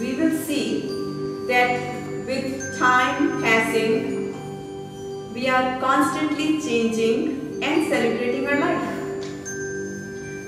we will see that with time passing, we are constantly changing and celebrating our life.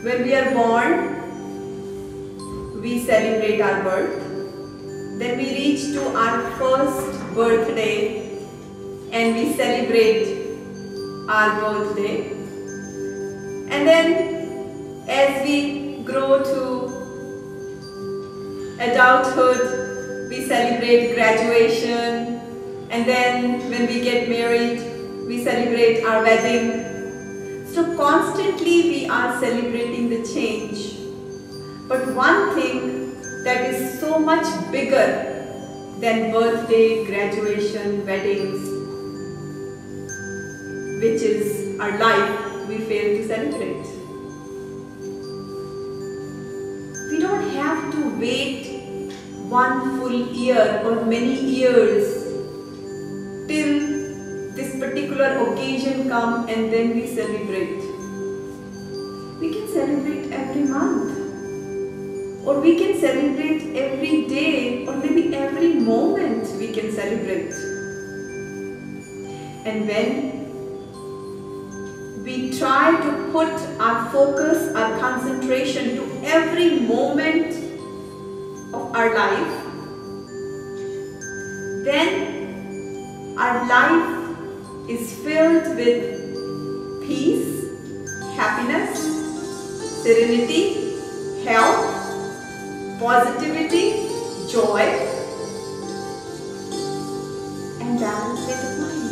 When we are born, we celebrate our birth. Then we reach to our first birthday and we celebrate our birthday. And then as we grow to adulthood, we celebrate graduation, and then when we get married, we celebrate our wedding. So constantly we are celebrating the change. But one thing that is so much bigger than birthday, graduation, weddings, which is our life, we fail to celebrate. We don't have to wait one full year or many years till this particular occasion comes and then we celebrate. We can celebrate every month, or we can celebrate every day, or maybe every moment we can celebrate. And when we try to put our focus, our concentration to every moment of our life, then our life is filled with peace, happiness, serenity, health, positivity, joy, and balanced state of mind.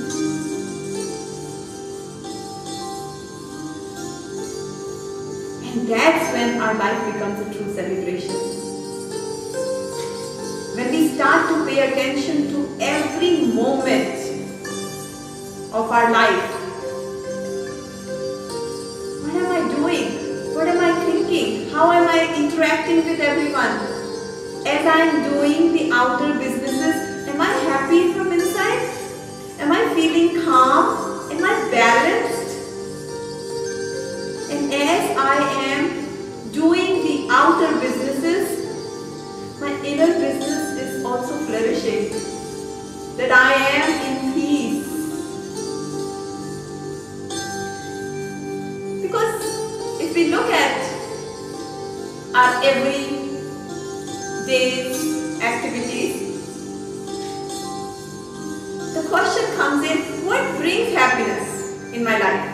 And that's when our life becomes a true celebration. When we start to pay attention to every moment of our life. What am I doing? What am I thinking? How am I interacting with everyone? As I am doing the outer businesses, am I happy from inside? Am I feeling calm? Am I balanced? And as I am doing the outer businesses, my inner business is also flourishing. That I am in peace. Because if we look at our everyday activities, the question comes in, what brings happiness in my life?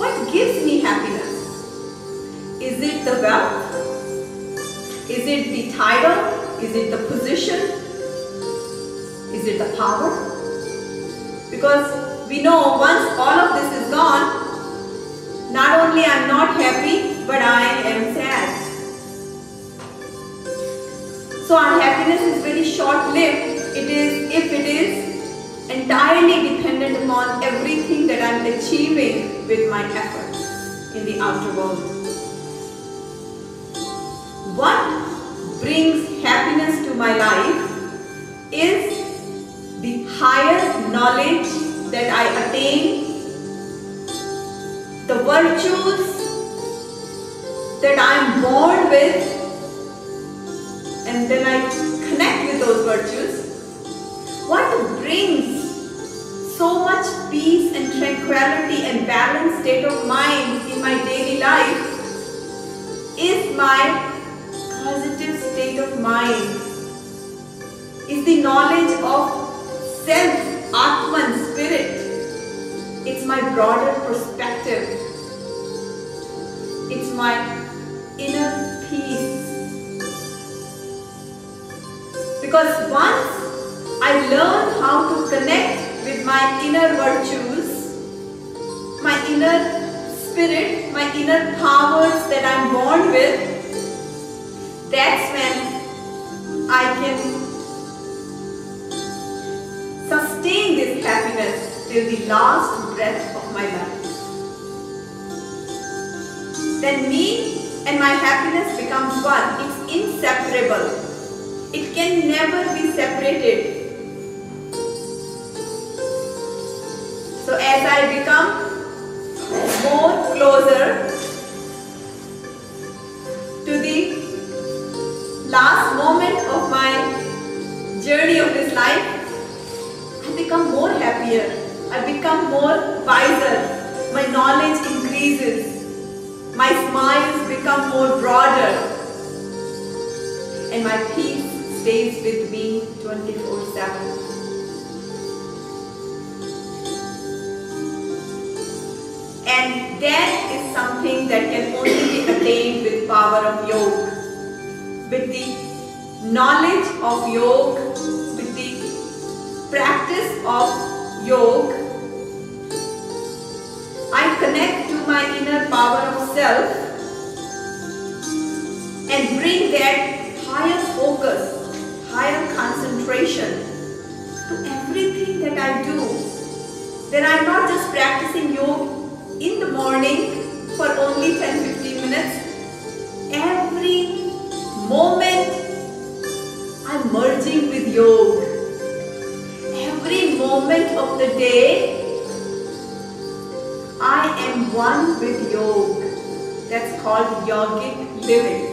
What gives me happiness? Is it the wealth? Is it the title? Is it the position? Is it the power? Because we know once all of this is gone, not only I am not happy, but I am sad. So our happiness is very short-lived. If it is entirely dependent upon everything that I am achieving with my efforts in the outer world. What brings happiness to my life is the higher knowledge that I attain, the virtues that I am born with, and then I connect with those virtues. What brings so much peace and tranquility and balanced state of mind in my daily life is my positive state of mind, is the knowledge of self, Atman, spirit. It's my broader perspective. It's my inner peace. Because once I learn how to connect with my inner virtues, my inner spirit, my inner powers that I'm born with, that's when I can sustain this happiness till the last breath of my life. Then me and my happiness becomes one. It's inseparable. It can never be separated. So as I become more closer to the moment of my journey of this life, I become more happier. I become more wiser. My knowledge increases. My smiles become more broader. And my peace stays with me 24/7. And that is something that can only be attained with power of yoga. With the knowledge of yoga, with the practice of yoga, I connect to my inner power of self and bring that higher focus, higher concentration to everything that I do. Then I'm not just practicing yoga in the morning for only 10-15 minutes. Every moment I'm merging with yoga. Every moment of the day I am one with yoga. That's called yogic living.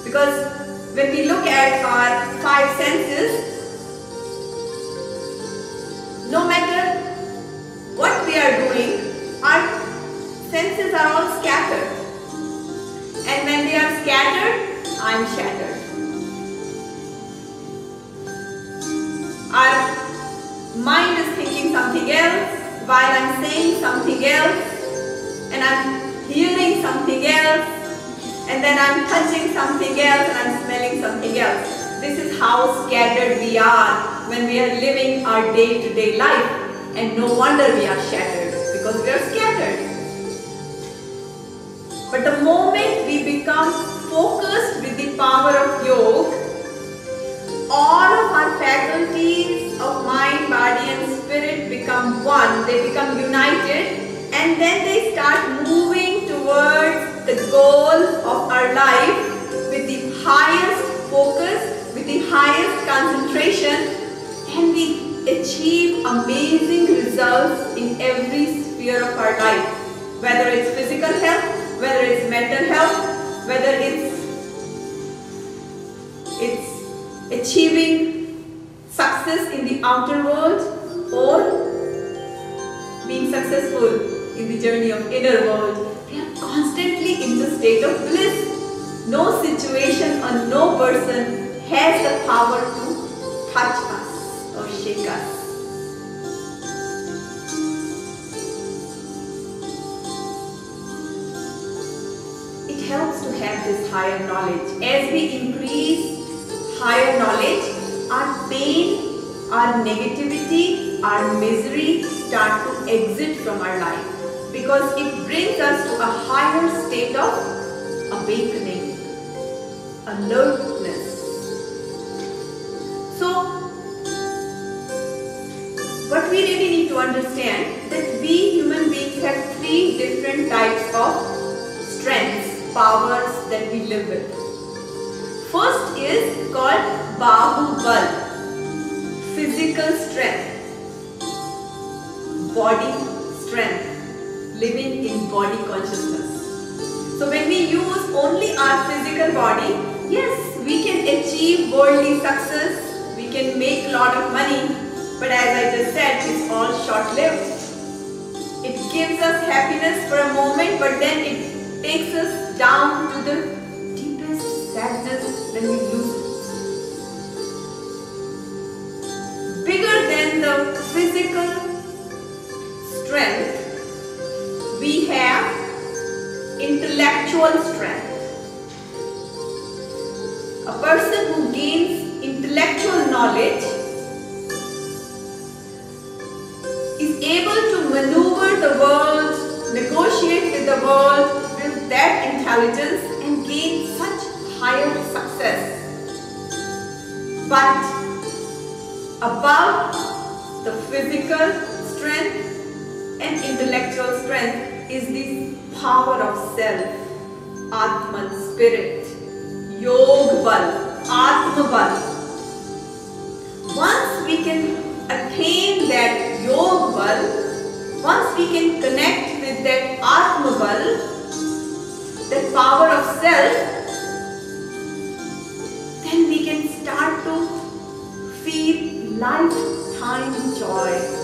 Because when we look at our 5 senses, no matter what we are doing, our senses are all scattered. And when they are scattered, I am shattered. Our mind is thinking something else while I am saying something else, and I am hearing something else, and then I am touching something else, and I am smelling something else. This is how scattered we are when we are living our day-to-day life. And no wonder we are shattered, because we are scattered. But the moment we become focused with the power of yoga, all of our faculties of mind, body and spirit become one. They become united, and then they start moving towards the goal of our life with the highest focus, with the highest concentration, and we achieve amazing results in every sphere of our life. Whether it's physical health, whether it's mental health, whether it's achieving success in the outer world or being successful in the journey of inner world. We are constantly in the state of bliss. No situation or no person has the power to touch us or shake us. It helps to have this higher knowledge. As we increase higher knowledge, our pain, our negativity, our misery start to exit from our life, because it brings us to a higher state of awakening, alertness. So, what we really need to understand that we human beings have 3 different types of strengths, powers that we live with. First is called Bahubal, physical strength, body strength, living in body consciousness. So when we use only our physical body, yes, we can achieve worldly success, we can make a lot of money, but as I just said, it's all short-lived. It gives us happiness for a moment, but then it takes us down to the deepest sadness when we lose it. Bigger than the physical strength, we have intellectual strength. A person who gains intellectual knowledge is able to maneuver the world, negotiate with the world with that intelligence and gain such higher success. But above the physical strength and intellectual strength is the power of self, Atman, spirit, Yog Bal, Atma Bal. Once we can attain that Yog Bal, once we can connect with that Atma Bal, that power of self, feel lifetime joy.